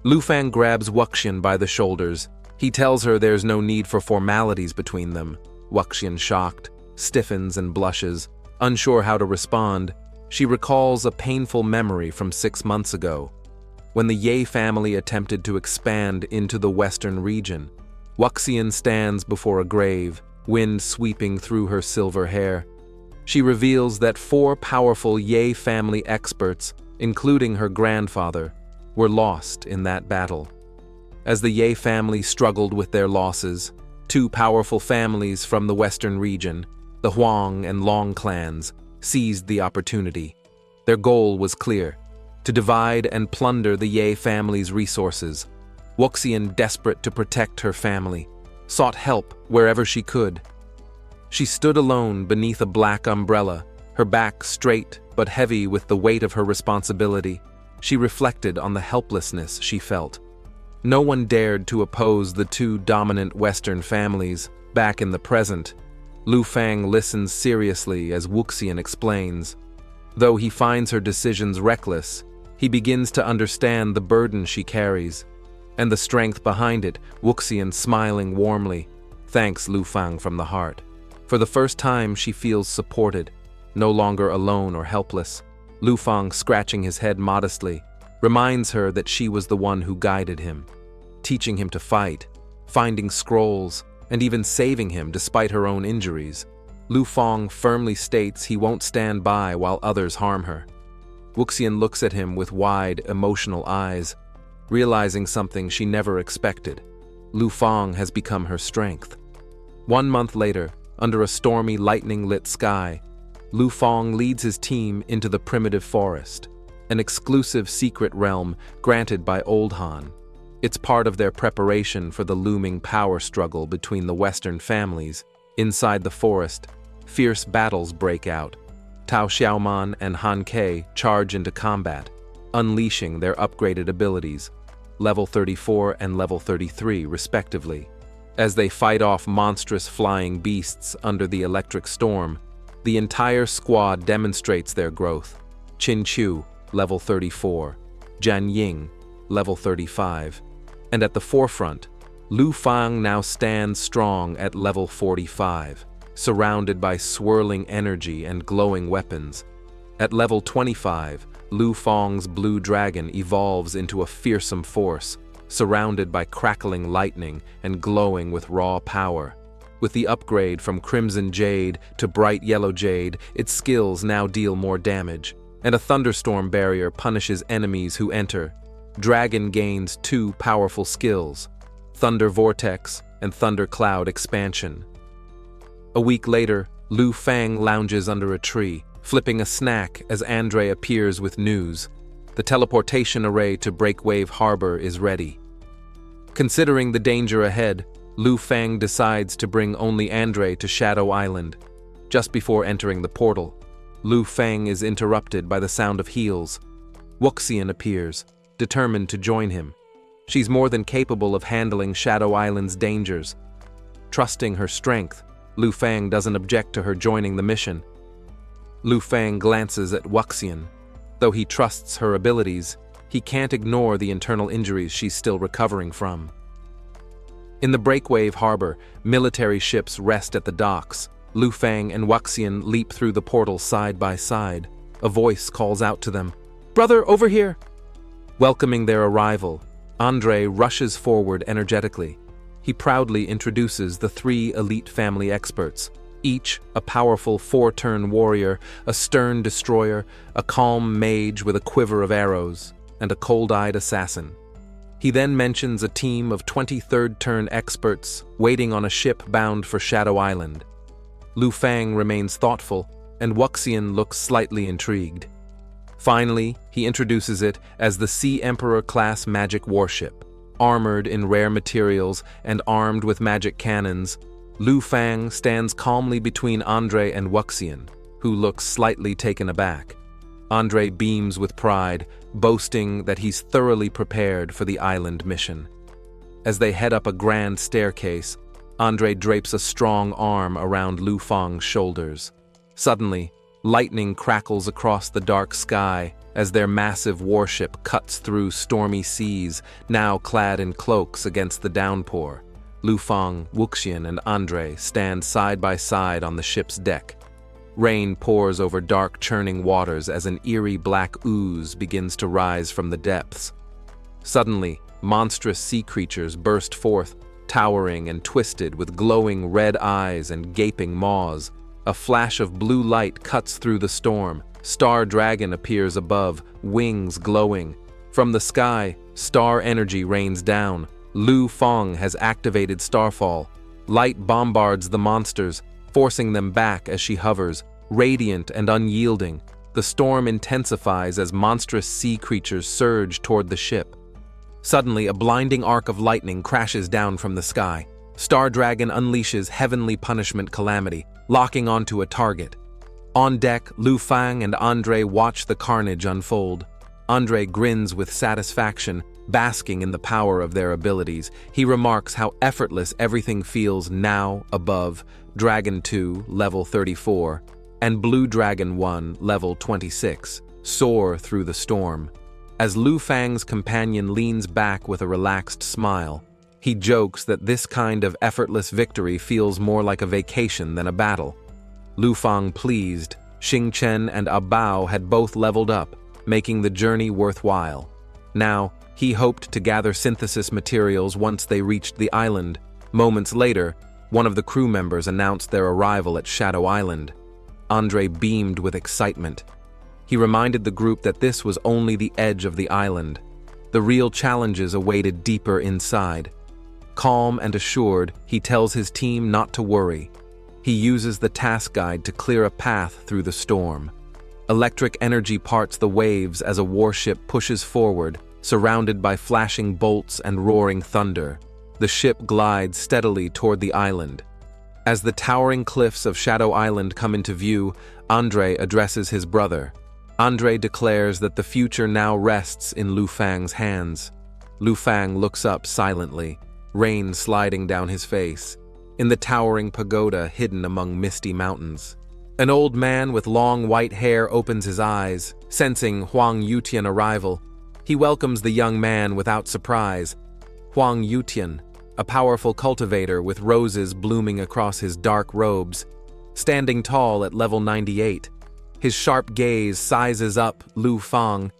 Lu Fang grabs Wuxian by the shoulders. He tells her there's no need for formalities between them. Wuxian, shocked, stiffens and blushes, unsure how to respond. She recalls a painful memory from 6 months ago, when the Ye family attempted to expand into the western region. Wuxian stands before a grave, wind sweeping through her silver hair. She reveals that 4 powerful Ye family experts, including her grandfather, were lost in that battle. As the Ye family struggled with their losses, 2 powerful families from the western region, the Huang and Long clans, seized the opportunity. Their goal was clear: to divide and plunder the Ye family's resources. Wuxian, desperate to protect her family, sought help wherever she could. She stood alone beneath a black umbrella, her back straight but heavy with the weight of her responsibility. She reflected on the helplessness she felt. No one dared to oppose the 2 dominant Western families. Back in the present, Lu Fang listens seriously as Wuxian explains. Though he finds her decisions reckless, he begins to understand the burden she carries, and the strength behind it. Wuxian, smiling warmly, thanks Lu Fang from the heart. For the first time, she feels supported, no longer alone or helpless. Lu Fang, scratching his head modestly, reminds her that she was the one who guided him, teaching him to fight, finding scrolls, and even saving him despite her own injuries. Lu Fang firmly states he won't stand by while others harm her. Wuxian looks at him with wide, emotional eyes, realizing something she never expected. Lu Fang has become her strength. 1 month later, under a stormy, lightning-lit sky, Lu Fang leads his team into the primitive forest, an exclusive secret realm granted by Old Han. It's part of their preparation for the looming power struggle between the Western families. Inside the forest, fierce battles break out. Tao Xiaoman and Han Ke charge into combat, unleashing their upgraded abilities, level 34 and level 33 respectively. As they fight off monstrous flying beasts under the electric storm, the entire squad demonstrates their growth. Qin Chu, level 34, Jian Ying, level 35, and at the forefront, Lu Fang now stands strong at level 45, surrounded by swirling energy and glowing weapons. At level 25, Lu Fang's blue dragon evolves into a fearsome force, surrounded by crackling lightning and glowing with raw power. With the upgrade from Crimson Jade to Bright Yellow Jade, its skills now deal more damage, and a thunderstorm barrier punishes enemies who enter. Dragon gains 2 powerful skills: Thunder Vortex and Thunder Cloud Expansion. A week later, Lu Fang lounges under a tree, flipping a snack as Andre appears with news. The teleportation array to Breakwave Harbor is ready. Considering the danger ahead, Lu Fang decides to bring only Andre to Shadow Island. Just before entering the portal, Lu Fang is interrupted by the sound of heels. Wuxian appears, determined to join him. She's more than capable of handling Shadow Island's dangers. Trusting her strength, Lu Fang doesn't object to her joining the mission. Lu Fang glances at Wuxian. Though he trusts her abilities, he can't ignore the internal injuries she's still recovering from. In the Breakwave Harbor, military ships rest at the docks. Lu Fang and Wuxian leap through the portal side by side. A voice calls out to them, "Brother, over here!" Welcoming their arrival, Andre rushes forward energetically. He proudly introduces the 3 elite family experts, each a powerful 4-turn warrior, a stern destroyer, a calm mage with a quiver of arrows, and a cold-eyed assassin. He then mentions a team of 23rd-turn experts waiting on a ship bound for Shadow Island. Lu Fang remains thoughtful, and Wuxian looks slightly intrigued. Finally, he introduces it as the Sea Emperor-class magic warship. Armored in rare materials and armed with magic cannons, Lu Fang stands calmly between Andre and Wuxian, who looks slightly taken aback. Andre beams with pride, boasting that he's thoroughly prepared for the island mission. As they head up a grand staircase, Andre drapes a strong arm around Lu Fang's shoulders. Suddenly, lightning crackles across the dark sky, as their massive warship cuts through stormy seas, now clad in cloaks against the downpour. Lu Fang, Wukian, and Andre stand side by side on the ship's deck. Rain pours over dark, churning waters as an eerie black ooze begins to rise from the depths. Suddenly, monstrous sea creatures burst forth, towering and twisted with glowing red eyes and gaping maws. A flash of blue light cuts through the storm. Star Dragon appears above, wings glowing. From the sky, star energy rains down. Lu Fang has activated Starfall. Light bombards the monsters, forcing them back as she hovers, radiant and unyielding. The storm intensifies as monstrous sea creatures surge toward the ship. Suddenly, a blinding arc of lightning crashes down from the sky. Star Dragon unleashes heavenly punishment calamity, locking onto a target. On deck, Lu Fang and Andre watch the carnage unfold. Andre grins with satisfaction, basking in the power of their abilities. He remarks how effortless everything feels now above Dragon 2, level 34, and Blue Dragon 1, level 26, soar through the storm. As Lu Fang's companion leans back with a relaxed smile, he jokes that this kind of effortless victory feels more like a vacation than a battle. Lu Fang pleased. Xing Chen and Abao had both leveled up, making the journey worthwhile. Now, he hoped to gather synthesis materials once they reached the island. Moments later, one of the crew members announced their arrival at Shadow Island. Andre beamed with excitement. He reminded the group that this was only the edge of the island. The real challenges awaited deeper inside. Calm and assured, he tells his team not to worry. He uses the task guide to clear a path through the storm. Electric energy parts the waves as a warship pushes forward, surrounded by flashing bolts and roaring thunder. The ship glides steadily toward the island. As the towering cliffs of Shadow Island come into view, Andre addresses his brother. Andre declares that the future now rests in Lu Fang's hands. Lu Fang looks up silently, rain sliding down his face, in the towering pagoda hidden among misty mountains. An old man with long white hair opens his eyes, sensing Huang Yutian's arrival. He welcomes the young man without surprise. Huang Yutian, a powerful cultivator with roses blooming across his dark robes, standing tall at level 98. His sharp gaze sizes up Lu Fang,